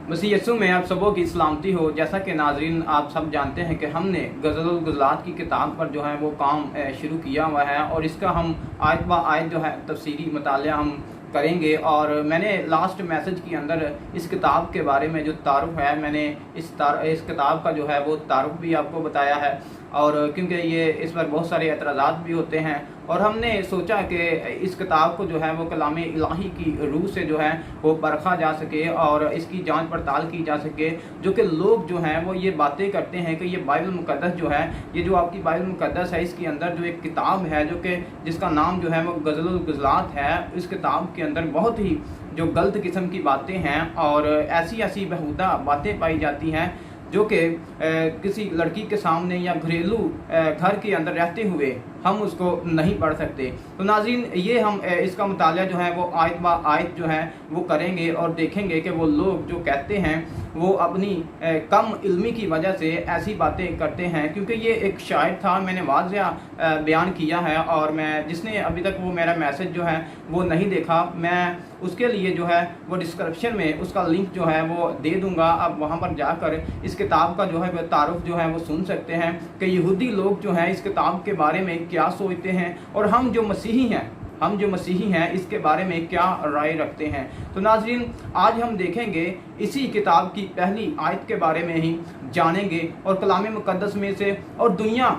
मसीह यीशु में आप सबों की सलामती हो। जैसा कि नाजरीन आप सब जानते हैं कि हमने गज़ल गुज़लात की किताब पर जो है वो काम शुरू किया हुआ है और इसका हम आयत ब आयत जो है तफसीरी मुतालिया हम करेंगे। और मैंने लास्ट मैसेज के अंदर इस किताब के बारे में जो तारुफ है, मैंने इस किताब का जो है वो तारुफ भी आपको बताया है। और क्योंकि ये इस पर बहुत सारे एतराज़ात भी होते हैं और हमने सोचा कि इस किताब को जो है वो कलाम इलाही की रूह से जो है वो परखा जा सके और इसकी जांच पड़ताल की जा सके। जो कि लोग जो हैं वो ये बातें करते हैं कि ये बाइबल मुक़द्दस जो है, ये जो आपकी बाइबल मुक़द्दस है, इसके अंदर जो एक किताब है जो कि जिसका नाम जो है वो गज़ल गुज़लात है, इस किताब के अंदर बहुत ही जो गलत किस्म की बातें हैं और ऐसी ऐसी बेहुदा बातें पाई जाती हैं जो कि किसी लड़की के सामने या घरेलू घर के अंदर रहते हुए हम उसको नहीं पढ़ सकते। तो नाज़रीन, ये हम इसका मुतालिया जो है वो आयत ब आयत जो है वो करेंगे और देखेंगे कि वो लोग जो कहते हैं वो अपनी कम इल्मी की वजह से ऐसी बातें करते हैं। क्योंकि ये एक शायर था, मैंने वाज़ह बयान किया है और मैं जिसने अभी तक वो मेरा मैसेज जो है वो नहीं देखा, मैं उसके लिए जो है वो डिस्क्रिप्शन में उसका लिंक जो है वो दे दूंगा। आप वहाँ पर जाकर इस किताब का जो है वो तारुफ जो है वो सुन सकते हैं कि यहूदी लोग जो हैं इस किताब के बारे में क्या सोचते हैं और हम जो मसीही हैं इसके बारे में क्या राय रखते हैं। तो नाज़रीन, आज हम देखेंगे इसी किताब की पहली आयत के बारे में ही जानेंगे और कलाम मुक़द्दस में से और दुनिया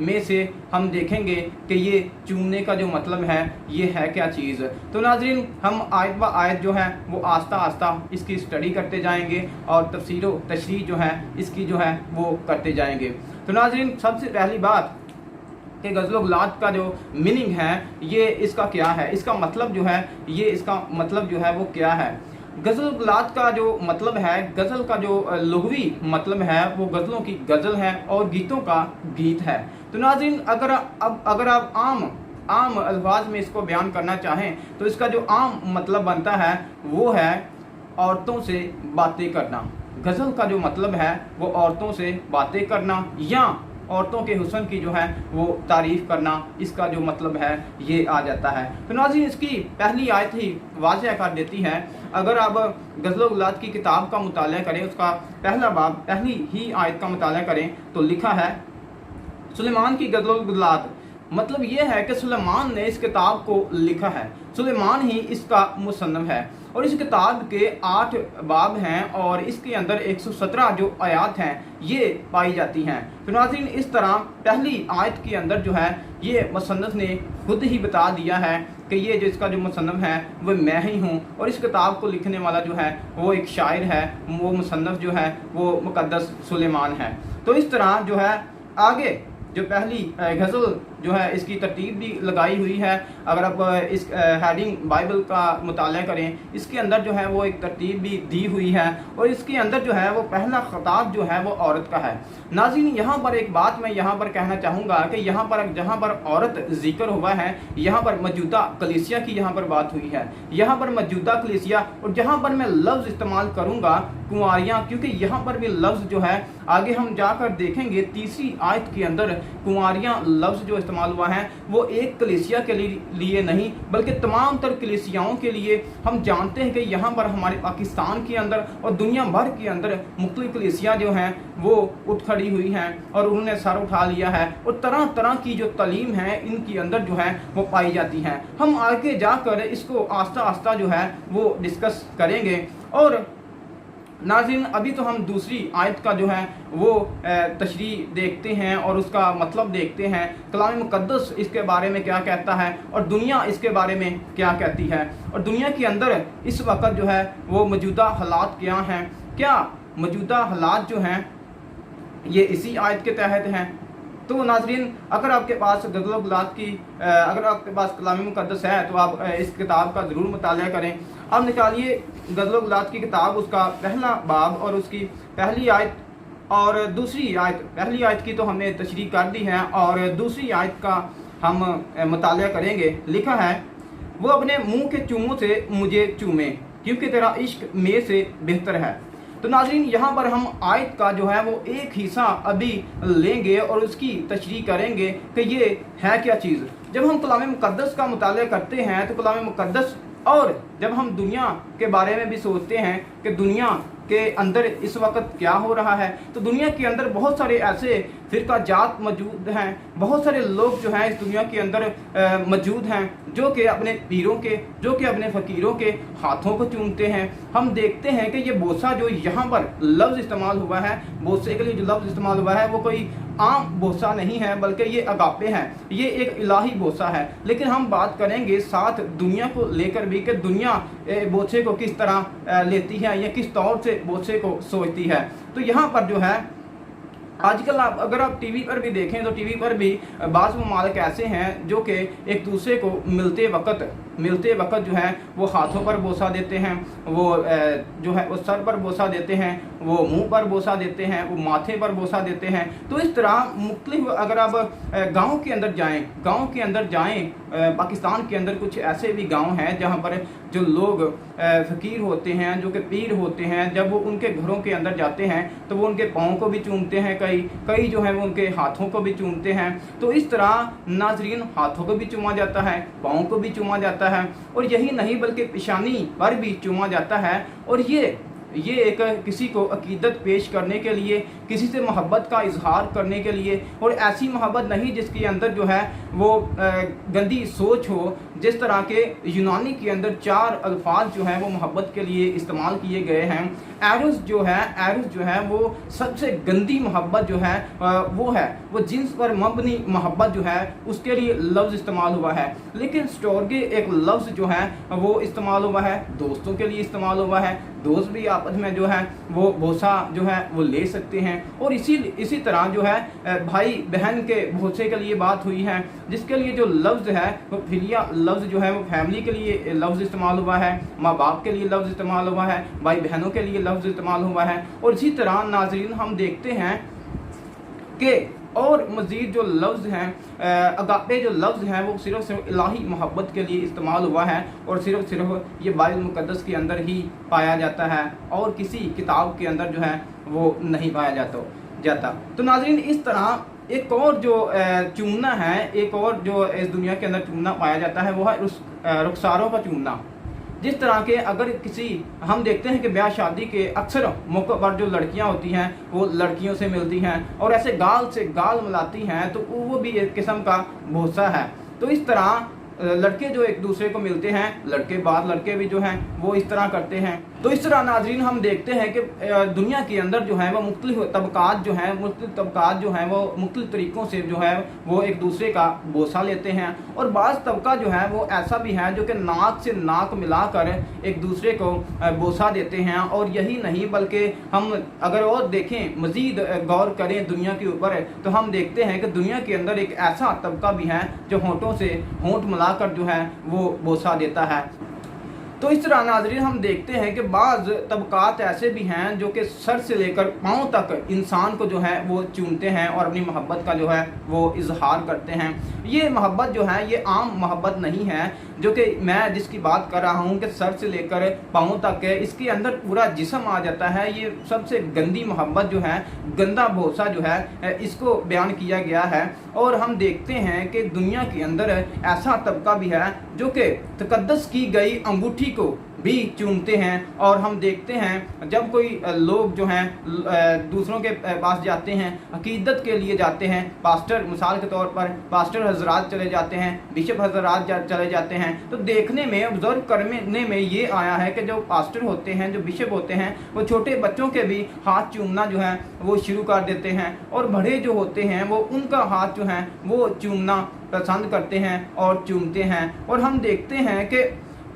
में से हम देखेंगे कि ये चूमने का जो मतलब है ये है क्या चीज़। तो नाज़रीन, हम आयत ब आयत जो है वो आस्ता आस्ता इसकी स्टडी करते जाएंगे और तफसीर व तशरीह जो है इसकी जो है वो करते जाएंगे। तो नाज़रीन, सबसे पहली बात कि गज़ल गुज़लात का जो मीनिंग है ये इसका क्या है, इसका मतलब जो है ये इसका मतलब जो है वो क्या है। गज़ल गुज़लात का जो मतलब है, गज़ल का जो लुग़वी मतलब है वो गज़लों की गज़ल है और गीतों का गीत है। तो नाज़रीन, अगर आप आम अल्फाज में इसको बयान करना चाहें तो इसका जो आम मतलब बनता है वो है औरतों से बातें करना। गज़ल का जो मतलब है वो औरतों से बातें करना या औरतों के हुस्न की जो है वो तारीफ़ करना, इसका जो मतलब है ये आ जाता है। तो नाज़रीन, इसकी पहली आयत ही वाज़ह कर देती है। अगर आप गज़ल गुज़लात की किताब का मुतालिया करें, उसका पहला बाब पहली ही आयत का मुतालिया करें तो लिखा है सुलेमान की गज़ल गुज़लात। मतलब ये है कि सुलेमान ने इस किताब को लिखा है, सुलेमान ही इसका मुसन्नफ़ है और इस किताब के 8 बाब हैं और इसके अंदर 117 जो आयात हैं ये पाई जाती हैं। तो नाज़रीन, इस तरह पहली आयत के अंदर जो है ये मुसन्नफ़ ने खुद ही बता दिया है कि ये जो इसका जो मुसन्नफ़ है वो मैं ही हूँ और इस किताब को लिखने वाला जो है वो एक शायर है, वो मुसन्नफ़ जो है वो मुक़द्दस सुलेमान है। तो इस तरह जो है आगे जो पहली गज़ल जो है इसकी तरतीब भी लगाई हुई है। अगर आप इस हेडिंग बाइबल का मुतालिया करें, इसके अंदर जो है वो एक तरतीब भी दी हुई है और इसके अंदर जो है वो पहला खिताब जो है वो औरत का है। नाज़रीन, यहाँ पर एक बात मैं यहाँ पर कहना चाहूँगा कि यहाँ पर जहाँ पर औरत जिक्र हुआ है, यहाँ पर मौजूदा कलीसिया की यहाँ पर बात हुई है, यहाँ पर मौजूदा कलीसिया। और जहाँ पर मैं लफ्ज़ इस्तेमाल करूँगा कुंवारियाँ, क्योंकि यहाँ पर भी लफ्ज़ जो है आगे हम जाकर देखेंगे तीसरी आयत के अंदर कुंवारियाँ लफ्ज़ जो इस्तेमाल हुआ है वो एक कलीसिया के लिए नहीं बल्कि तमाम तर कलीसियाओं के लिए। हम जानते हैं कि यहाँ पर हमारे पाकिस्तान के अंदर और दुनिया भर के अंदर मुख्तलिफ कलीसिया जो हैं वो उठ खड़ी हुई हैं और उन्होंने सर उठा लिया है और तरह तरह की जो तालीम है इनके अंदर जो है वो पाई जाती हैं। हम आगे जाकर इसको आस्ता आस्ता जो है वो डिस्कस करेंगे। और नाज़रीन, अभी तो हम दूसरी आयत का जो है वो तशरीह देखते हैं और उसका मतलब देखते हैं, कलाम मुक़द्दस इसके बारे में क्या कहता है और दुनिया इसके बारे में क्या कहती है और दुनिया के अंदर इस वक्त जो है वो मौजूदा हालात क्या हैं। क्या मौजूदा हालात जो हैं ये इसी आयत के तहत हैं। तो नाज़रीन, अगर आपके पास गज़ल गुज़लात की अगर आपके पास कलाम मुक़द्दस है तो आप इस किताब का ज़रूर मुतालिया करें। अब निकालिए गज़ल गुज़लात की किताब, उसका पहला बाब और उसकी पहली आयत और दूसरी आयत। पहली आयत की तो हमने तशरीह कर दी है और दूसरी आयत का हम मुतालिया करेंगे। लिखा है वो अपने मुँह के चूमों से मुझे चूमे क्योंकि तेरा इश्क में से बेहतर है। तो नाज़रीन, यहाँ पर हम आयत का जो है वो एक हिस्सा अभी लेंगे और उसकी तशरीह करेंगे कि ये है क्या चीज़। जब हम कलाम मुक़द्दस का मुतालिया करते हैं तो कलाम मुक़द्दस और जब हम दुनिया के बारे में भी सोचते हैं कि दुनिया के अंदर इस वक्त क्या हो रहा है, तो दुनिया के अंदर बहुत सारे ऐसे फ़िरका जात मौजूद हैं, बहुत सारे लोग जो हैं इस दुनिया के अंदर मौजूद हैं जो कि अपने पीरों के, जो कि अपने फ़कीरों के हाथों को चूमते हैं। हम देखते हैं कि ये बोसा जो यहाँ पर लफ्ज़ इस्तेमाल हुआ है, बोसे के लिए जो लफ्ज़ इस्तेमाल हुआ है वो कोई आम बोसा नहीं है, बल्कि ये अगापे हैं, ये एक इलाही बोसा है। लेकिन हम बात करेंगे साथ दुनिया को लेकर भी कि दुनिया बोसे को किस तरह लेती है या किस तौर से बोसे को सोचती है। तो यहाँ पर जो है आजकल अगर आप टीवी पर भी देखें तो टीवी पर भी बाज़ ममालिक ऐसे हैं जो कि एक दूसरे को मिलते वक्त जो है वो हाथों पर बोसा देते हैं, वो जो है वो सर पर बोसा देते हैं, वो मुंह पर बोसा देते हैं, वो माथे पर बोसा देते हैं। तो इस तरह मुख्तलिफ अगर आप गाँव के अंदर जाएं पाकिस्तान के अंदर कुछ ऐसे भी गाँव हैं जहाँ पर जो लोग फ़कीर होते हैं, जो कि पीर होते हैं, जब वो उनके घरों के अंदर जाते हैं तो वो उनके पाँव को भी चूमते हैं, कई जो है वो उनके हाथों को भी चूमते हैं। तो इस तरह नाजरीन हाथों को भी चूमा जाता है, पाँव को भी चूमा जाता है, और यही नहीं बल्कि पेशानी पर भी चूमा जाता है। और ये एक किसी को अकीदत पेश करने के लिए, किसी से मोहब्बत का इजहार करने के लिए, और ऐसी मोहब्बत नहीं जिसके अंदर जो है वो गंदी सोच हो। जिस तरह के यूनानी के अंदर 4 अल्फाज जो हैं वो मोहब्बत के लिए इस्तेमाल किए गए हैं। एरोस जो है वो सबसे गंदी मोहब्बत जो है वो जिन्स पर मबनी मोहब्बत जो है उसके लिए लफ्ज़ इस्तेमाल हुआ है। लेकिन स्टोरगे एक लफ्ज़ जो है वो इस्तेमाल हुआ है, दोस्तों के लिए इस्तेमाल हुआ है। दोस्त भी आपस में जो है वो बोसा जो है वो ले सकते हैं। और इसी तरह जो है भाई बहन के बोसे के लिए बात हुई है, जिसके लिए जो लफ्ज़ है वो फिलिया लफ्ज़ जो है वो फैमिली के लिए लफ्ज़ इस्तेमाल हुआ है, माँ बाप के लिए लफ्ज़ इस्तेमाल हुआ है, भाई बहनों के लिए लफ्ज़ इस्तेमाल हुआ है। और इसी तरह नाज़रीन हम देखते हैं कि और मज़ीद जो लफ्ज़ हैं अगापे जो लफ्ज़ हैं वो सिर्फ इलाही मोहब्बत के लिए इस्तेमाल हुआ है, और सिर्फ ये बाइबल मुक़द्दस के अंदर ही पाया जाता है और किसी किताब के अंदर जो है वो नहीं पाया जाता। तो नाज़रीन इस तरह एक और जो चूमना है, एक और जो इस दुनिया के अंदर चूमना पाया जाता है वो है रुखसारों का चूमना। जिस तरह के अगर हम देखते हैं कि ब्याह शादी के अक्सर मौक़ों पर जो लड़कियां होती हैं वो लड़कियों से मिलती हैं और ऐसे गाल से गाल मिलाती हैं, तो वो भी एक किस्म का बोसा है। तो इस तरह लड़के जो एक दूसरे को मिलते हैं, लड़के भी जो हैं वो इस तरह करते हैं। तो इस तरह नाजरीन हम देखते हैं कि दुनिया के अंदर जो है वो मुख्तलिफ तबकात जो हैं वो मुख्तलिफ तरीक़ों से जो है वो एक दूसरे का बोसा लेते हैं। और बाज़ तबका जो है वो ऐसा भी है जो कि नाक से नाक मिलाकर एक दूसरे को बोसा देते हैं। और यही नहीं बल्कि हम अगर और देखें, मज़ीद गौर करें दुनिया के ऊपर, तो हम देखते हैं कि दुनिया के अंदर एक ऐसा तबका भी है जो होंठों से होंठ मिलाकर जो है वो बोसा देता है। तो इस तरह नाज़रीन हम देखते हैं कि बाज़ तबकात ऐसे भी हैं जो कि सर से लेकर पाँव तक इंसान को जो है वो चूमते हैं और अपनी मोहब्बत का जो है वो इजहार करते हैं। ये मोहब्बत जो है ये आम मोहब्बत नहीं है जो कि मैं जिसकी बात कर रहा हूँ कि सर से लेकर पाँव तक है, इसके अंदर पूरा जिस्म आ जाता है। ये सबसे गंदी मोहब्बत जो है, गंदा बोसा जो है, इसको बयान किया गया है। और हम देखते हैं कि दुनिया के अंदर ऐसा तबका भी है जो कि तकद्दस की गई अंगूठी को भी चूमते हैं। और हम देखते हैं जब कोई लोग जो हैं दूसरों के पास जाते हैं, अकीदत के लिए जाते हैं, पास्टर मिसाल के तौर पर पास्टर हजरात चले जाते हैं, बिशप हजरात चले जाते हैं, तो देखने में ऑब्जर्व करने में ये आया है कि जो पास्टर होते हैं, जो बिशप होते हैं, वो छोटे बच्चों के भी हाथ चूमना जो है वो शुरू कर देते हैं। और बड़े जो होते हैं वो उनका हाथ जो है वो चूमना पसंद करते हैं और चूमते हैं। और हम देखते हैं कि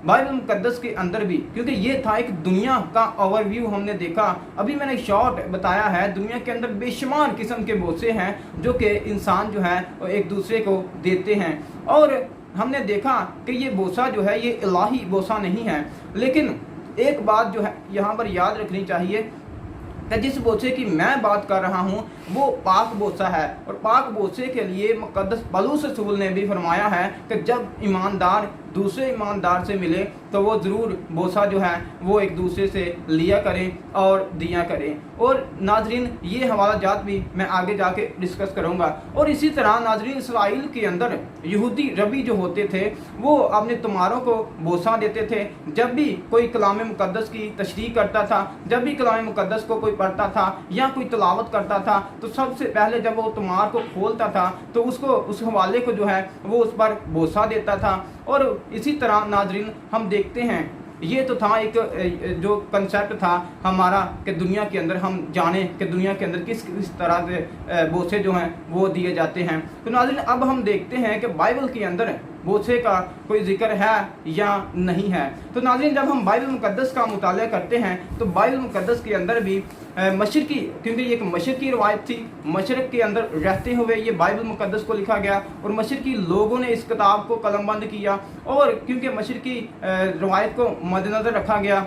बाइबल मुक़द्दस के अंदर भी, क्योंकि ये था एक दुनिया का ओवरव्यू हमने देखा, अभी मैंने शॉर्ट बताया है, दुनिया के अंदर बेशुमार किस्म के बोसे हैं जो कि इंसान जो है एक दूसरे को देते हैं। और हमने देखा कि ये बोसा जो है ये इलाही बोसा नहीं है। लेकिन एक बात जो है यहाँ पर याद रखनी चाहिए कि जिस बोसे की मैं बात कर रहा हूँ वो पाक बोसा है। और पाक बोसे के लिए मुक़द्दस पौलुस रसूल ने भी फरमाया है कि जब ईमानदार दूसरे ईमानदार से मिले तो वो ज़रूर बोसा जो है वो एक दूसरे से लिया करें और दिया करें। और नाजरीन ये हवाला जात भी मैं आगे जाके डिस्कस करूँगा। और इसी तरह नाजरीन इसराइल के अंदर यहूदी रबी जो होते थे वो अपने तुम्हारों को बोसा देते थे। जब भी कोई कलाम मुकद्दस की तशरीह करता था, जब भी कलाम मुकद्दस को कोई पढ़ता था या कोई तिलावत करता था, तो सबसे पहले जब वो तुम्हार को खोलता था तो उसको उस हवाले को जो है वो उस पर बोसा देता था। और इसी तरह नाजरीन हम देखते हैं ये तो था एक जो कंसेप्ट था हमारा कि दुनिया के अंदर हम जाने कि दुनिया के अंदर किस किस तरह से बोसे जो हैं वो दिए जाते हैं। तो नाज़रीन अब हम देखते हैं कि बाइबल के अंदर बोसे का कोई जिक्र है या नहीं है। तो नाज़रीन जब हम बाइबल मुकद्दस का मुताला करते हैं तो बाइबल मुकद्दस के अंदर भी मशरकी, क्योंकि ये एक मशरकी रवायत थी, मशरक के अंदर रहते हुए ये बाइबल मुकद्दस को लिखा गया और मशरकी लोगों ने इस किताब को कलमबंद किया। और क्योंकि मशरकी रवायत को मद्देनज़र रखा गया,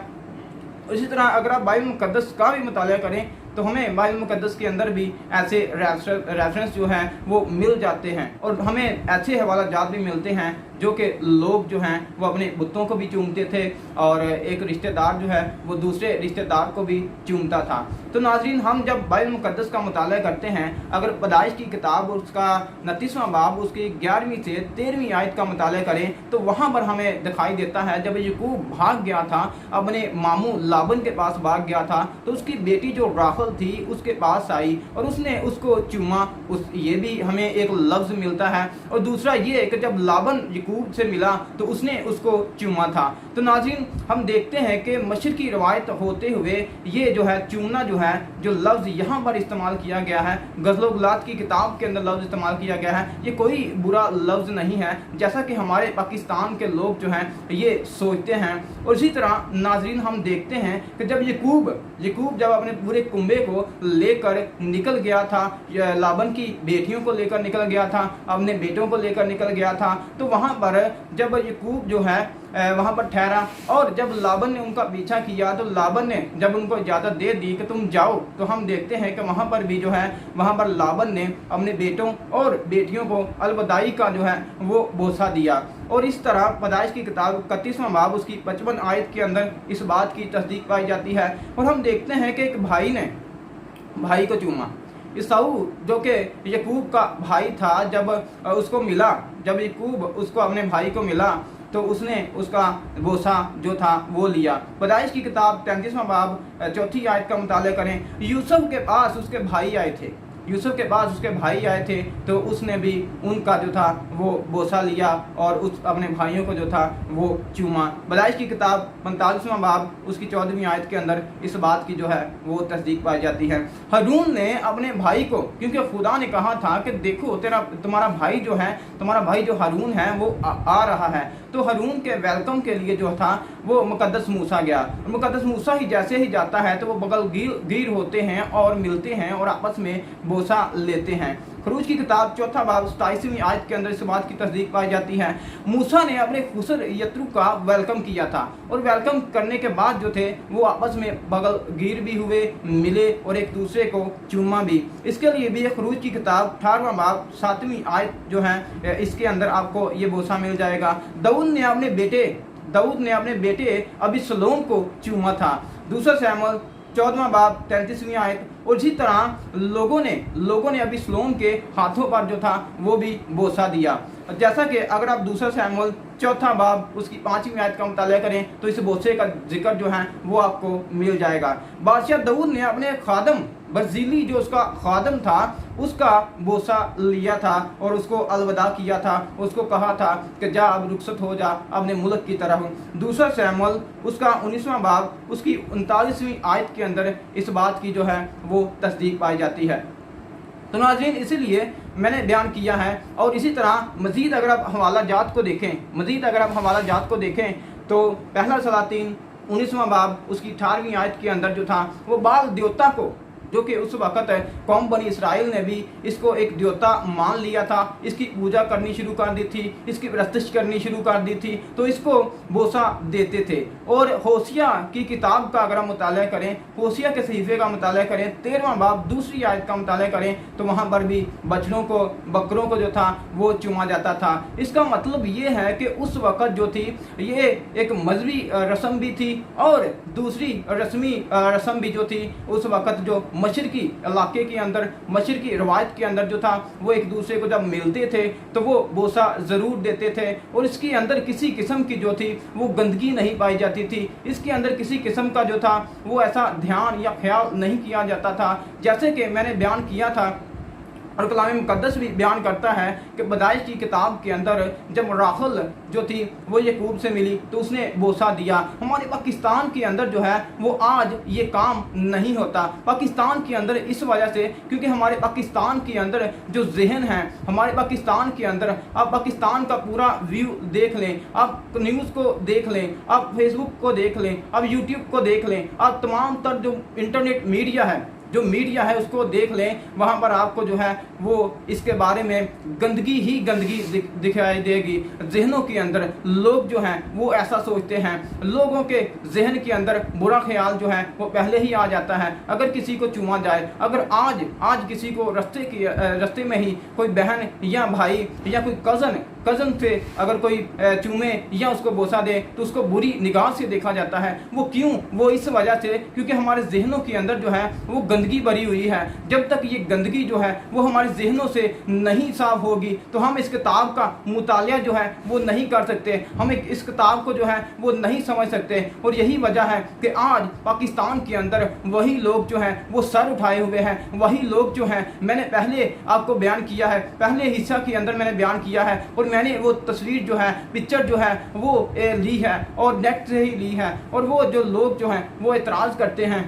इसी तरह अगर आप बाइबल मुकद्दस का भी मुताला करें तो हमें बाइबल मुकद्दस के अंदर भी ऐसे रेफरेंस जो हैं वो मिल जाते हैं और हमें ऐसे हवाला जात भी मिलते हैं जो कि लोग जो हैं वो अपने बुतों को भी चूमते थे और एक रिश्तेदार जो है वो दूसरे रिश्तेदार को भी चूमता था। तो नाज़रीन हम जब बाइबल मुकद्दस का मुताला करते हैं, अगर पैदाइश की किताब उसका 29वां बाब उसकी 11वीं से 13वीं आयत का मुताला करें तो वहाँ पर हमें दिखाई देता है जब याकूब भाग गया था, अपने मामू लाबन के पास भाग गया था, तो उसकी बेटी जो राहल थी उसके पास आई और उसने उसको चूमा। ये भी हमें एक लफ्ज़ मिलता है। और दूसरा ये कि जब लाबन याकूब से मिला तो उसने उसको चूमा था। तो नाज़रीन हम देखते हैं कि मशरकी रवायत होते हुए ये जो है चूमना जो है जो लफ्ज़ यहाँ पर इस्तेमाल किया गया है, गज़ल गुलात की किताब के अंदर लफ्ज़ इस्तेमाल किया गया है, ये कोई बुरा लफ्ज़ नहीं है जैसा कि हमारे पाकिस्तान के लोग जो हैं ये सोचते हैं। और इसी तरह नाज़रीन हम देखते हैं कि जब याकूब जब अपने पूरे कुंबे को लेकर निकल गया था, लाबन की बेटियों को लेकर निकल गया था, अपने बेटों को लेकर निकल गया था, तो वहाँ पर जब याकूब जो है वहाँ पर ठहरा और जब लाबन ने उनका पीछा किया तो लाबन ने जब उनको इजाज़त दे दी कि तुम जाओ, तो हम देखते हैं कि वहाँ पर भी जो है वहाँ पर लाबन ने अपने बेटों और बेटियों को अलविदाई का जो है वो बोसा दिया। और इस तरह पैदाइश की किताब 31वां बाब उसकी 55 आयत के अंदर इस बात की तस्दीक पाई जाती है। और हम देखते हैं कि एक भाई ने भाई को चूमा। ईसाऊ जो कि याकूब का भाई था, जब उसको मिला, जब याकूब उसको अपने भाई को मिला तो उसने उसका बोसा जो था वो लिया। पैदाइश की किताब 33वां बाब 4 आयत का मुताला करें, यूसुफ के पास उसके भाई आए थे, यूसुफ के पास उसके भाई आए थे तो उसने भी उनका जो था वो बोसा लिया और उस अपने भाइयों को जो था वो चूमा। पैदाइश की किताब 45वां बाब उसकी 14वीं आयत के अंदर इस बात की जो है वो तस्दीक पाई जाती है। हारून ने अपने भाई को, क्योंकि खुदा ने कहा था कि देखो तुम्हारा भाई जो है, तुम्हारा भाई जो हारून है वो आ रहा है, तो हारून के वेलकम के लिए जो था वो मुकद्दस मूसा गया। मुकद्दस मूसा ही जैसे ही जाता है तो वो बगल गिर होते हैं और मिलते हैं और आपस में बोसा लेते हैं। खरूज की किताब 4 बाब 27वीं आयत के अंदर इस बात की तस्दीक पाई जाती है। मूसा ने अपने खुसर यत्रू का वेलकम किया था और वेलकम करने के बाद जो थे वो आपस में बगल गिर भी हुए, मिले और एक दूसरे को चूमा भी। इसके लिए भी खरूज की किताब 18वां बाब 7वीं आयत जो है इसके अंदर आपको ये बोसा मिल जाएगा। दाऊद ने अपने बेटे अबीसलोम को चूमा था। दूसरा शमूएल 14वां बाब 33वीं आयत। और इसी तरह लोगों ने अबीसलोम के हाथों पर जो था वो भी बोसा दिया। जैसा कि अगर आप दूसरा शमूएल 4 बाब उसकी 5वीं आयत का मुताला करें तो इस बोसे का जिक्र जो है वो आपको मिल जाएगा। बादशाह दाऊद ने अपने खादम बर्जीली जो उसका खादम था उसका बोसा लिया था और उसको अलविदा किया था, उसको कहा था कि जा अब रुखसत हो जा अपने मुल्क की तरफ। दूसरा शमूएल उसका 19वां बाब उसकी 39वीं आयत के अंदर इस बात की जो है वो तस्दीक पाई जाती है। तो नाज़रीन इसीलिए मैंने बयान किया है। और इसी तरह मज़ीद अगर आप हवाला जात को देखें तो पहला सलातीन 19वां बाब उसकी 18वीं आयत के अंदर जो था वो बाल जो कि उस वक़्त कौम बनी इसराइल ने भी इसको एक देवता मान लिया था, इसकी पूजा करनी शुरू कर दी थी, इसकी प्रस्तिश करनी शुरू कर दी थी, तो इसको बोसा देते थे। और होशिया की किताब का अगर हम मुताला करें, होशिया के सहीफे का मुताला करें, 13वां बाब 2री आयत का मुताला करें, तो वहाँ पर भी बछड़ों को, बकरों को जो था वो चूमा जाता था। इसका मतलब ये है कि उस वक़्त जो थी ये एक मजहबी रस्म भी थी, और दूसरी रस्मी रस्म भी जो थी उस वक़्त जो मशरकी इलाके के अंदर, मशरकी रवायत के अंदर जो था वो एक दूसरे को जब मिलते थे तो वो बोसा ज़रूर देते थे, और इसके अंदर किसी किस्म की जो थी वो गंदगी नहीं पाई जाती थी, इसके अंदर किसी किस्म का जो था वो ऐसा ध्यान या ख्याल नहीं किया जाता था। जैसे कि मैंने बयान किया था और कलाम मुक़द्दस भी बयान करता है कि पैदाइश की किताब के अंदर जब राहल जो थी वो याकूब से मिली तो उसने बोसा दिया। हमारे पाकिस्तान के अंदर जो है वो आज ये काम नहीं होता। पाकिस्तान के अंदर इस वजह से क्योंकि हमारे पाकिस्तान के अंदर जो जहन है, हमारे पाकिस्तान के अंदर आप पाकिस्तान का पूरा व्यू देख लें, आप न्यूज़ को देख लें, आप फेसबुक को देख लें, आप यूट्यूब को देख लें, आप तमाम तर जो इंटरनेट मीडिया है उसको देख लें, वहाँ पर आपको जो है वो इसके बारे में गंदगी ही गंदगी दिखाई देगी। जहनों के अंदर लोग जो हैं वो ऐसा सोचते हैं, लोगों के जहन के अंदर बुरा ख्याल जो है वो पहले ही आ जाता है। अगर किसी को चूमा जाए, अगर आज किसी को रस्ते में ही कोई बहन या भाई या कोई कज़न से अगर कोई चूमे या उसको बोसा दे तो उसको बुरी निगाह से देखा जाता है। वो क्यों? वो इस वजह से क्योंकि हमारे जहनों के अंदर जो है वो गंदगी भरी हुई है। जब तक ये गंदगी जो है वो हमारे जहनों से नहीं साफ होगी तो हम इस किताब का मुतालिया जो है वो नहीं कर सकते, हम इस किताब को जो है वो नहीं समझ सकते। और यही वजह है कि आज पाकिस्तान के अंदर वही लोग जो हैं वो सर उठाए हुए हैं, वही लोग जो हैं, मैंने पहले आपको बयान किया है, पहले हिस्सा के अंदर मैंने बयान किया है, और मैंने वो तस्वीर जो है, पिक्चर जो है वो ली है और नेट से ही ली है, और वो जो लोग जो हैं वो एतराज़ करते हैं।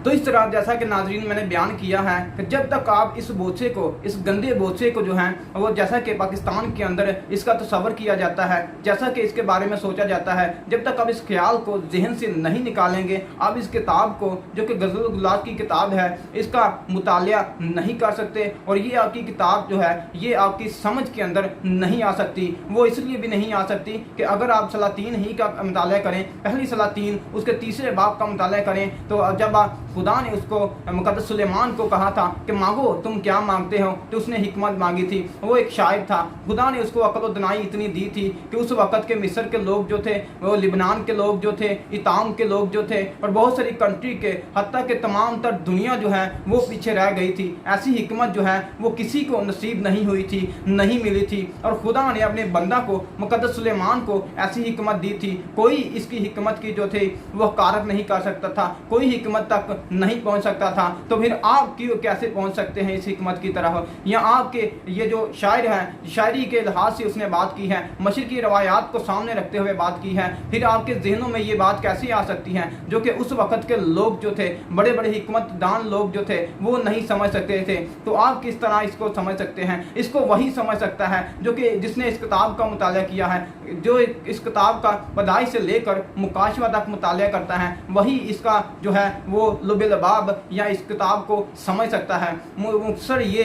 तो इस तरह जैसा कि नाज़रीन मैंने बयान किया है कि जब तक आप इस बोझे को, इस गंदे बोझे को जो है वो जैसा कि पाकिस्तान के अंदर इसका तस्वर किया जाता है, जैसा कि इसके बारे में सोचा जाता है, जब तक आप इस ख्याल को जहन से नहीं निकालेंगे, आप इस किताब को जो कि गज़ल गुलात की किताब है इसका मुतालिया नहीं कर सकते, और ये आपकी किताब जो है ये आपकी समझ के अंदर नहीं आ सकती। वो इसलिए भी नहीं आ सकती कि अगर आप सलातीन ही का मुतालिया करें, पहली सलातीन उसके 3रे बाब का मुतालिया करें, तो जब आप खुदा ने उसको मुक़द्दस सुलेमान को कहा था कि मांगो तुम क्या मांगते हो, तो उसने हिकमत मांगी थी। वो एक शायर था, खुदा ने उसको अक़ल और दनाई इतनी दी थी कि उस वक़्त के मिस्र के लोग जो थे, वो लिबनान के लोग जो थे, इताम के लोग जो थे, और बहुत सारी कंट्री के, हत्ता के तमाम तर दुनिया जो है वो पीछे रह गई थी। ऐसी हिकमत जो है वो किसी को नसीब नहीं हुई थी, नहीं मिली थी, और खुदा ने अपने बंदा को मुक़द्दस सुलेमान को ऐसी हिकमत दी थी। कोई इसकी हिकमत की जो थे वो कारक नहीं कर सकता था, कोई हिकमत तक नहीं पहुंच सकता था। तो फिर आप क्यों कैसे पहुंच सकते हैं इस हिकमत की तरफ? या आपके ये जो शायर है, शायरी के लिहाज से उसने बात की है, मशरकी रवायात को सामने रखते हुए बात की है, फिर आपके जहनों में ये बात कैसे आ सकती है जो कि उस वक़्त के लोग जो थे, बड़े बड़े हिकमतदान लोग जो थे वो नहीं समझ सकते थे? तो आप किस तरह इसको समझ सकते हैं? इसको वही समझ सकता है जो कि जिसने इस किताब का मुतालिया किया है, जो इस किताब का पैदाइश से लेकर मुकाशवा तक मुतालिया करता है, वही इसका जो है वो लुबिलबाब या इस किताब को समझ सकता है। मुख्तसर ये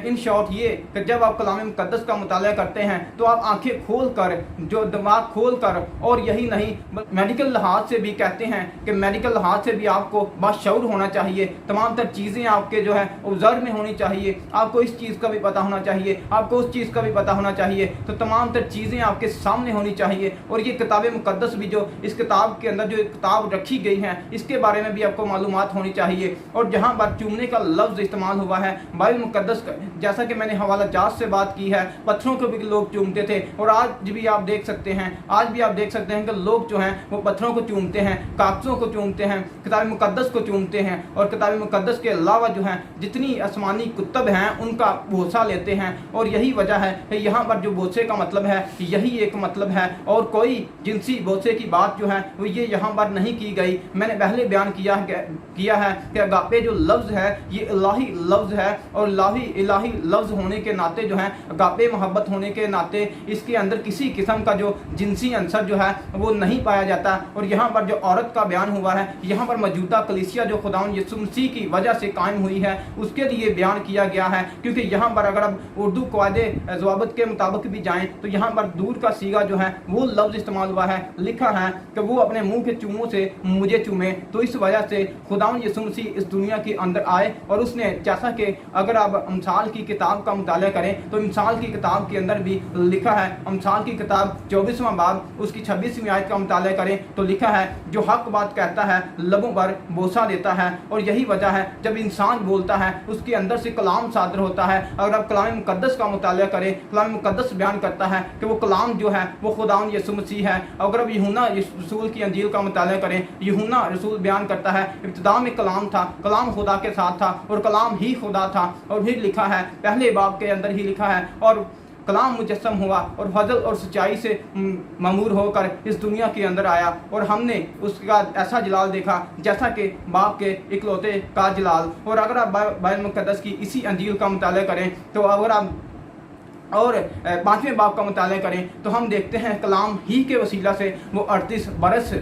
इन शॉर्ट ये कि जब आप कलाम मुक़द्दस का मुतालिया करते हैं तो आप आंखें खोल कर, जो दिमाग खोल कर, और यही नहीं मेडिकल लिहाज से भी कहते हैं कि मेडिकल लिहाज से भी आपको बाशऊर होना चाहिए, तमाम तर चीज़ें आपके जो है ऑब्जर्व में होनी चाहिए, आपको इस चीज़ का भी पता होना चाहिए, आपको उस चीज़ का भी पता होना चाहिए, तो तमाम तर चीज़ें आपके सामने होनी चाहिए। और ये किताब मुक़द्दस भी जो इस किताब के अंदर जो किताब रखी गई है इसके बारे में भी आपको मालूमात होनी चाहिए। और जहाँ पर चूमने का लफ्ज़ इस्तेमाल हुआ है बाइबल मुक़द्दस का, जैसा कि मैंने हवाला जात से बात की है, पत्थरों को भी लोग चूमते थे, और आज भी आप देख सकते हैं, आज भी आप देख सकते हैं कि लोग जो हैं वो पत्थरों को चूमते हैं, कागज़ों को चूमते हैं, किताब मुक़द्दस को चूमते हैं, और किताब मुक़द्दस के अलावा जो है जितनी आसमानी कुतब हैं उनका बोसा लेते हैं। और यही वजह है कि यहाँ पर जो बोसे का मतलब है यही एक मतलब है, और कोई जिनसी बोसे की बात जो है वो ये यहाँ पर नहीं की गई। मैंने पहले बयान किया है कि किया है कि अगापे जो लफ्ज़ है ये इलाही लफ्ज़ है, और इलाही लफ्ज़ होने के नाते जो है, अगापे मोहब्बत होने के नाते इसके अंदर किसी किस्म का जो जिनसी अंसर जो है वो नहीं पाया जाता। और यहाँ पर जो औरत का बयान हुआ है, यहाँ पर मौजूदा कलीसिया जो खुदावंद यीशु मसीह की वजह से कायम हुई है उसके लिए बयान किया गया है। क्योंकि यहाँ पर अगर अब उर्दू क़वायदे ज़वाबित के मुताबिक भी जाएँ तो यहाँ पर दूर का सीगा जो है वो लफ्ज़ इस्तेमाल हुआ है, लिखा है कि वो अपने मुँह के चूमों से मुझे चूमे। तो इस वजह से खुदावंद यीशु मसीह इस दुनिया के अंदर आए, और उसने जैसा कि अगर आप अमसाल की किताब का मुताला करें तो अमसाल की किताब के अंदर भी लिखा है, अमसाल की किताब 24वां बाब उसकी 26वीं आयत का मुताला करें तो लिखा है, जो हक बात कहता है लबों पर बोसा देता है। और यही वजह है जब इंसान बोलता है उसके अंदर से कलाम सादर होता है। अगर आप कलाम मुकद्दस का मुताला करें, कलाम मुकद्दस बयान करता है कि वो कलाम जो है वो खुदावंद यीशु मसीह है। अगर आप यूहन्ना रसूल की अंजील का मुताला करें, यूहन्ना रसूल बयान करता है इब्तिदा में कलाम था, कलाम खुदा के साथ था और कलाम ही खुदा था। और फिर लिखा है पहले बाब के अंदर ही लिखा है, और कलाम मुजस्सम हुआ और फजल और सच्चाई से ममूर होकर इस दुनिया के अंदर आया, और हमने उसका ऐसा जलाल देखा जैसा कि बाप के इकलौते का जलाल। और अगर आप बाइबल मुकद्दस की इसी अंजील का मुताला करें तो अगर आप और 5वें बाब का मुताला करें तो हम देखते हैं कलाम ही के वसीला से वो 38 बरस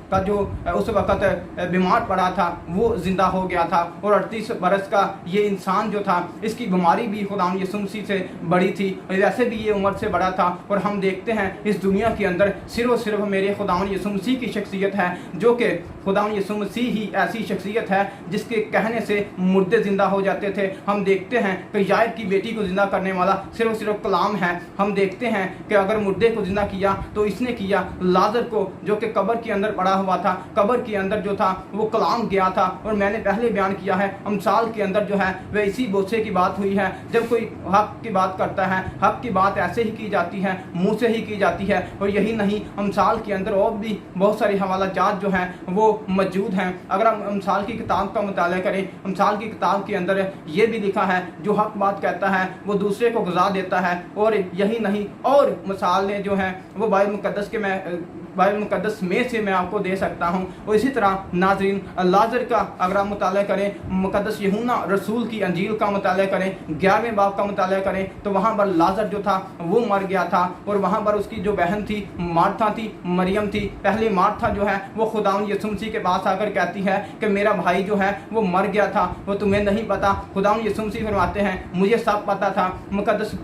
का जो उस वक़्त बीमार पड़ा था वो ज़िंदा हो गया था। और 38 बरस का ये इंसान जो था इसकी बीमारी भी खुदावंद यीशु मसीह से बड़ी थी, वैसे भी ये उम्र से बड़ा था। और हम देखते हैं इस दुनिया के अंदर सिर्फ मेरे खुदावंद यीशु मसीह की शख्सियत है, जो कि खुदावंद यीशु मसीह ही ऐसी शख्सियत है जिसके कहने से मुर्दे ज़िंदा हो जाते थे। हम देखते हैं कि यायर की बेटी को ज़िंदा करने वाला सिर्फ कलाम है। हम देखते हैं कि अगर मुर्दे को ज़िंदा किया तो इसने किया लाजर को, जो कि कब्र के अंदर पड़ा हुआ था, कब्र के अंदर जो था वो कलाम गया था। और मैंने पहले बयान किया है अमसाल के अंदर जो है वह इसी बोसे की बात हुई है। जब कोई हक की बात करता है, हक की बात ऐसे ही की जाती है, मुंह से ही की जाती है। और यही नहीं, अमसाल के अंदर और भी बहुत सारे हवाला जात जो हैं वो मौजूद हैं। अगर हम अमसाल की किताब का मुताला करें, अमसाल की किताब के अंदर ये भी लिखा है, जो हक बात कहता है वो दूसरे को गुज़ा देता है। और यही नहीं, और मिसालें जो हैं वो बाइबल मुकद्दस में से मैं आपको दे सकता हूँ। और इसी तरह नाज़रीन लाजर का अगर आप मुताला करें, मुकद्दस यूहन्ना रसूल की अंजील का मुताला करें, 11वें बाब का मुताला करें तो वहाँ पर लाजर जो था वो मर गया था। और वहाँ पर उसकी जो बहन थी मार्था थी, मरियम थी। पहले मार्था जो है वो खुदावंद यीशु मसीह के पास आकर कहती है कि मेरा भाई जो है वो मर गया था, वो तुम्हें नहीं पता। खुदावंद यीशु मसीह फरमाते हैं मुझे सब पता था। मुकद्दस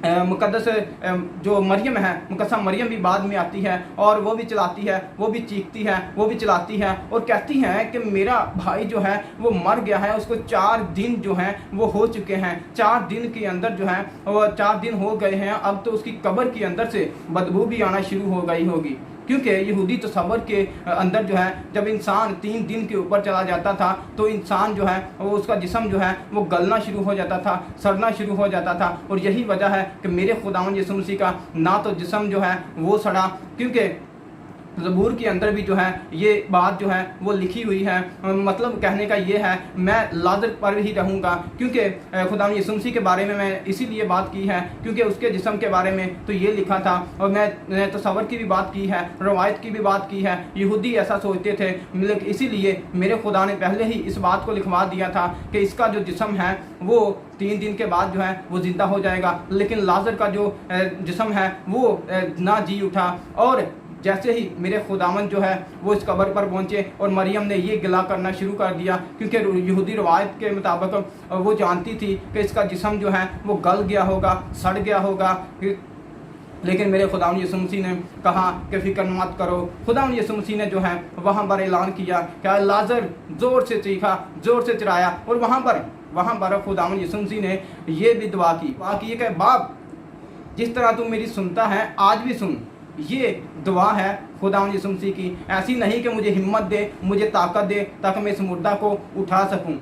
जो मरियम है, मुकद्दस मरियम भी बाद में आती है और वो भी चलाती है, वो भी चीखती है, वो भी चलाती है और कहती है कि मेरा भाई जो है वो मर गया है, उसको 4 दिन जो हैं वो हो चुके हैं। 4 दिन के अंदर जो है वो 4 दिन हो गए हैं, अब तो उसकी कब्र के अंदर से बदबू भी आना शुरू हो गई होगी। क्योंकि यहूदी तसव्वुर के अंदर जो है जब इंसान 3 दिन के ऊपर चला जाता था तो इंसान जो है वो उसका जिस्म जो है वो गलना शुरू हो जाता था, सड़ना शुरू हो जाता था। और यही वजह है कि मेरे खुदावंद यीशु मसीह का ना तो जिस्म जो है वो सड़ा, क्योंकि ज़बूर के अंदर भी जो है ये बात जो है वो लिखी हुई है। मतलब कहने का ये है मैं लाजर पर ही रहूँगा, क्योंकि खुदावंद यीशु मसीह के बारे में मैं इसीलिए बात की है क्योंकि उसके जिस्म के बारे में तो ये लिखा था। और मैं तसव्वुर की भी बात की है, रवायत की भी बात की है। यहूदी ऐसा सोचते थे, लेकिन इसीलिए मेरे खुदा ने पहले ही इस बात को लिखवा दिया था कि इसका जो जिस्म है वो 3 दिन के बाद जो है वो ज़िंदा हो जाएगा। लेकिन लाजर का जो जिस्म है वो ना जी उठा। और जैसे ही मेरे खुदावंद जो है वो इस कब्र पर पहुँचे और मरियम ने ये गिला करना शुरू कर दिया, क्योंकि यहूदी रवायत के मुताबिक वो जानती थी कि इसका जिस्म जो है वो गल गया होगा, सड़ गया होगा। लेकिन मेरे खुदावंद यीशु मसीह ने कहा कि फिक्र मत करो। खुदावंद यीशु मसीह ने जो है वहाँ पर ऐलान किया कि लाजर ज़ोर से चीखा, ज़ोर से चिल्लाया। और वहाँ पर खुदावंद यीशु मसीह ने ये भी दुआ की कि बाप जिस तरह तू मेरी सुनता है आज भी सुन। ये दुआ है खुदावंद यीशु मसीह की, ऐसी नहीं कि मुझे हिम्मत दे, मुझे ताकत दे ताकि मैं इस मुर्दा को उठा सकूं।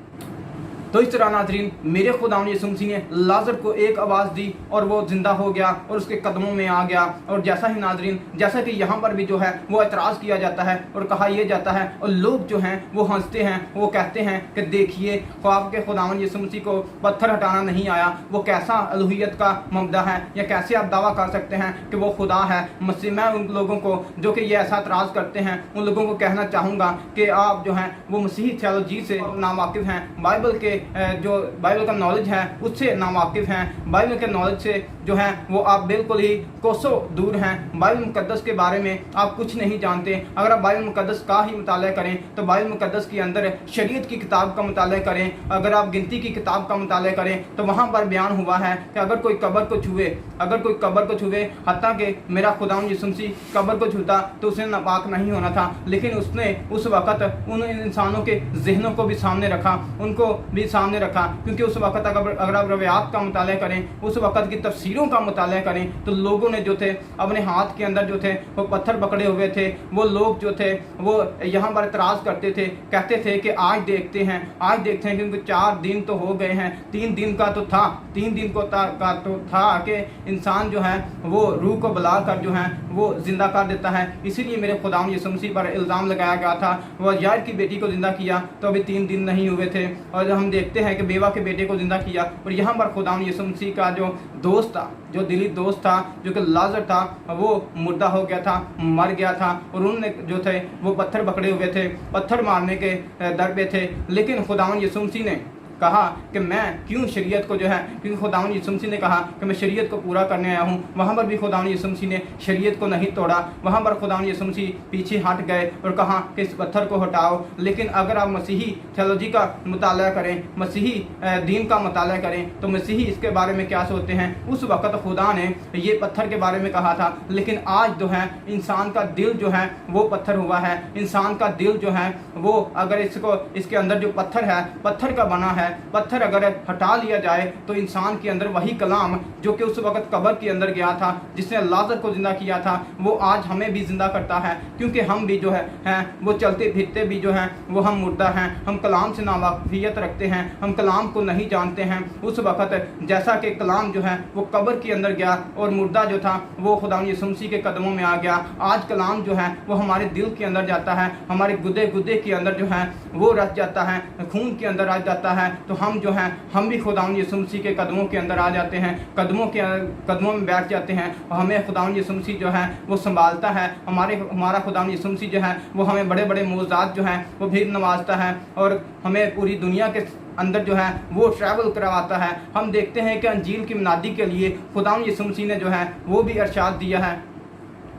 तो इस तरह नाज़रीन मेरे खुदावंद यीशु मसीह ने लाजर को एक आवाज़ दी और वो जिंदा हो गया और उसके कदमों में आ गया। और जैसा ही नाज़रीन, जैसा कि यहाँ पर भी जो है वो एतराज़ किया जाता है और कहा यह जाता है और लोग जो हैं वो हंसते हैं, वो कहते हैं कि देखिए आपके खुदावंद यीशु मसीह को पत्थर हटाना नहीं आया, वो कैसा अलूहियत का मबदा है, या कैसे आप दावा कर सकते हैं कि वो खुदा है। मसीह मैं उन लोगों को जो कि ये ऐसा एतराज़ करते हैं उन लोगों को कहना चाहूँगा कि आप जो हैं वो मसीही थियोलॉजी से नावाकिफ़ हैं, बाइबल के जो बाइबल का नॉलेज है उससे नावाकिफ़ हैं, बाइबल के नॉलेज से जो है वो आप बिल्कुल ही कोसों दूर हैं। बाइबल मुकद्दस के बारे में आप कुछ नहीं जानते। अगर आप बाइबल मुकद्दस का ही मुताला करें तो बाइबल मुकद्दस के अंदर शरीयत की किताब का मुताला करें, अगर आप गिनती की किताब का मुताला करें तो वहाँ पर बयान हुआ है कि अगर कोई कब्र को छुए, हत्ता कि मेरा खुदावंद यीशु मसीह कब्र को छूता तो उसे नापाक नहीं होना था, लेकिन उसने उस वक़्त उन इंसानों के जहनों को भी सामने रखा, उनको भी सामने रखा, क्योंकि उस वक़्त अगर आप रवायात का मुताला करें, उस वक़्त की तफसीरों का मुताला करें तो लोगों ने जो थे अपने हाथ के अंदर जो थे वो पत्थर पकड़े हुए थे। वो लोग जो थे वो यहाँ पर एतराज़ करते थे, कहते थे कि आज देखते हैं क्योंकि 4 दिन तो हो गए हैं, 3 दिन का तो था, 3 दिन का तो था कि इंसान जो है वो रूह को बुला कर जो है वो जिंदा कर देता है। इसीलिए मेरे खुदावंद यीशु मसीह पर इल्ज़ाम लगाया गया था, वह यार की बेटी को जिंदा किया तो अभी 3 दिन नहीं हुए थे, और हम देखते हैं कि बेवा के बेटे को जिंदा किया। और यहाँ पर खुदावंद यीशु मसीह का जो दोस्त था, जो दिली दोस्त था, जो कि लाजर था, वो मुर्दा हो गया था, मर गया था, और उन्होंने जो थे वो पत्थर पकड़े हुए थे, पत्थर मारने के दर पे थे। लेकिन खुदावंद यीशु मसीह ने कहा कि मैं क्यों शरीयत को जो है, क्योंकि खुदावंद यीशु मसीह ने कहा कि मैं शरीयत को पूरा करने आया हूँ। वहाँ पर भी खुदावंद यीशु मसीह ने शरीयत को नहीं तोड़ा, वहाँ पर खुदावंद यीशु मसीह पीछे हट गए और कहा कि इस पत्थर को हटाओ। लेकिन अगर आप मसीही थियोलॉजी का मुताला करें, मसीही दीन का मुताला करें तो मसीही इसके बारे में क्या सोचते हैं। उस वक़्त खुदा ने ये पत्थर के बारे में कहा था, लेकिन आज जो है इंसान का दिल जो है वो पत्थर हुआ है। इंसान का दिल जो है वो अगर इसके अंदर जो पत्थर है, पत्थर का बना है, पत्थर अगर हटा लिया जाए तो इंसान के अंदर वही कलाम जो कि उस वक़्त कब्र के अंदर गया था, जिसने लाजर को जिंदा किया था, वो आज हमें भी जिंदा करता है। क्योंकि हम भी जो है वो चलते फिरते भी जो हैं वो हम मुर्दा हैं, हम कलाम से नावाकिफियत रखते हैं, हम कलाम को नहीं जानते हैं। उस वक़्त जैसा कि कलाम जो है वो कब्र के अंदर गया और मुर्दा जो था वो खुदावंद यीशु मसीह के कदमों में आ गया, आज कलाम जो है वो हमारे दिल के अंदर जाता है, हमारे गुदे के अंदर जो है वो रच जाता है, खून के अंदर आ जाता है। तो हम जो हैं हम भी खुदावंद यीशु मसीह के कदमों के अंदर आ जाते हैं, कदमों में बैठ जाते हैं, और हमें खुदावंद यीशु मसीह जो है वो संभालता है। हमारा खुदावंद यीशु मसीह जो है वो हमें बड़े बड़े मौजूदात जो हैं वो भी नवाजता है, और हमें पूरी दुनिया के अंदर जो है वो ट्रैवल करवाता है। हम देखते हैं कि अंजील की मुनादी के लिए खुदावंद यीशु मसीह ने जो है वो भी इरशाद दिया है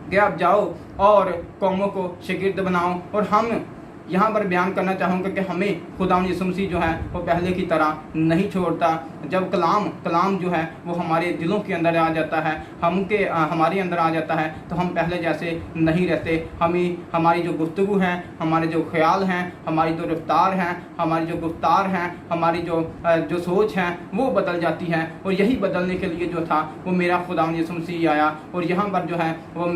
कि आप जाओ और कौमों को शागिर्द बनाओ। और हम यहाँ पर बयान करना चाहूँगा कि हमें खुदावंद यीशु मसीह जो है वो पहले की तरह नहीं छोड़ता। जब कलाम जो है वो हमारे दिलों के अंदर आ जाता है, हमारे अंदर आ जाता है, तो हम पहले जैसे नहीं रहते। हमारी जो गुफ्तगू हैं, हमारे जो ख्याल हैं, हमारी जो रफ्तार हैं, हमारी जो गुफ्तार हैं, हमारी जो सोच है वो बदल जाती है। और यही बदलने के लिए जो था वो मेरा खुदावंद यीशु मसीह आया। और यहाँ पर जो है वो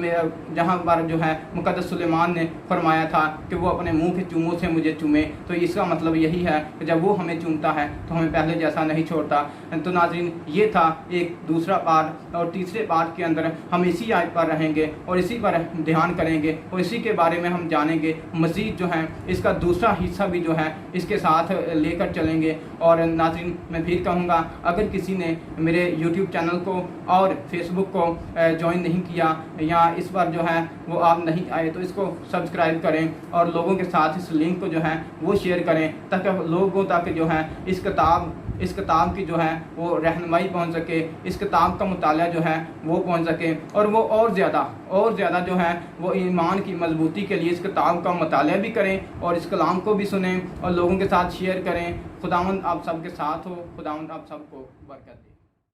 जहाँ पर जो है मुक़द्दस सुलेमान ने फरमाया था कि वो अपने मुँह के चूमों से मुझे चूमे। तो इसका मतलब यही है कि जब वो हमें चूमता है तो हमें पहले जैसा नहीं छोड़ता। तो नाज़रीन ये था एक दूसरा पार्ट, और तीसरे पार्ट के अंदर हम इसी आयत पर रहेंगे और इसी पर ध्यान करेंगे और इसी के बारे में हम जानेंगे। मज़ीद जो है इसका दूसरा हिस्सा भी जो है इसके साथ लेकर चलेंगे। और नाज़रीन मैं फिर कहूँगा, अगर किसी ने मेरे यूट्यूब चैनल को और फेसबुक को ज्वाइन नहीं किया या इस पर जो है वो आप नहीं आए तो इसको सब्सक्राइब करें और लोगों के साथ इस लिंक को जो है वो शेयर करें, ताकि लोगों तक जो है इस किताब की जो है वो रहनुमाई पहुंच सके, इस किताब का मुताला जो है वो पहुंच सके, और वो और ज़्यादा जो है वो ईमान की मजबूती के लिए इस किताब का मुताला भी करें और इस कलाम को भी सुनें और लोगों के साथ शेयर करें। खुदावंद आप सबके साथ हो, खुदावंद आप सबको बरकत दे।